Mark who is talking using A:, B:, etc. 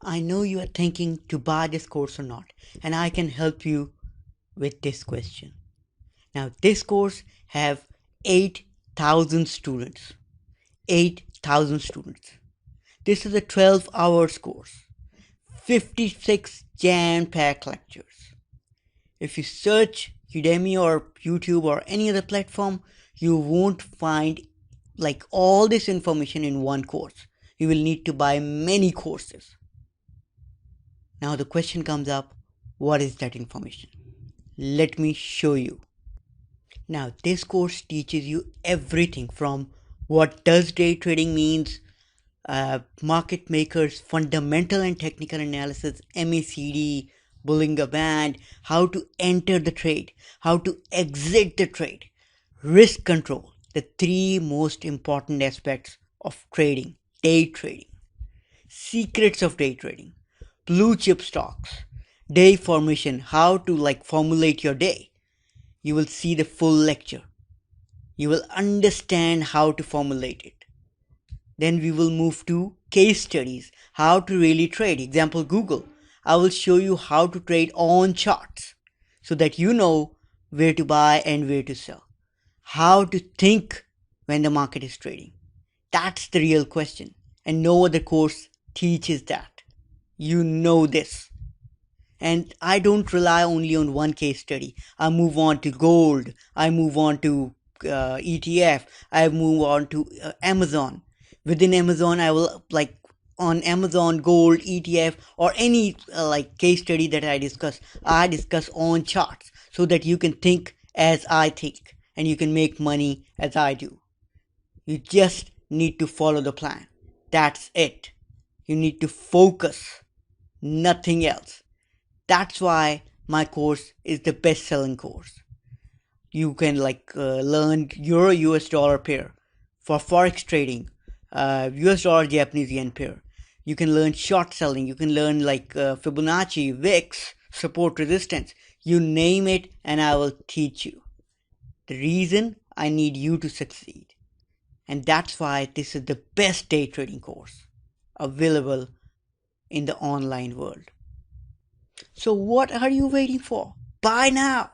A: I know you are thinking to buy this course or not, and I can help you with this question. Now, this course have 8,000 students. 8,000 students. This is a 12 hours course. 56 jam-packed lectures. If you search Udemy or YouTube or any other platform, you won't find like all this information in one course. You will need to buy many courses. Now the question comes up, what is that information? Let me show you. Now this course teaches you everything from what does day trading means, market makers, fundamental and technical analysis, MACD, bulling a band, how to enter the trade, how to exit the trade, risk control, the three most important aspects of trading, day trading, secrets of day trading, blue chip stocks, day formation, how to formulate your day. You will see the full lecture. You will understand how to formulate it. Then we will move to case studies, how to really trade. Example, Google. I will show you how to trade on charts so that you know where to buy and where to sell. How to think when the market is trading. That's the real question. And no other course teaches that. You know this. And I don't rely only on one case study. I move on to gold. I move on to ETF. I move on to Amazon. Within Amazon, I will on Amazon, gold, ETF, or any case study that I discuss on charts so that you can think as I think and you can make money as I do. You just need to follow the plan. That's it. You need to focus. Nothing else. That's why my course is the best-selling course. You can learn Euro US dollar pair for Forex trading, US dollar Japanese yen pair. You can learn short selling. You can learn Fibonacci, VIX, support resistance. You name it and I will teach you. The reason I need you to succeed. And that's why this is the best day trading course available in the online world. So what are you waiting for? Buy now!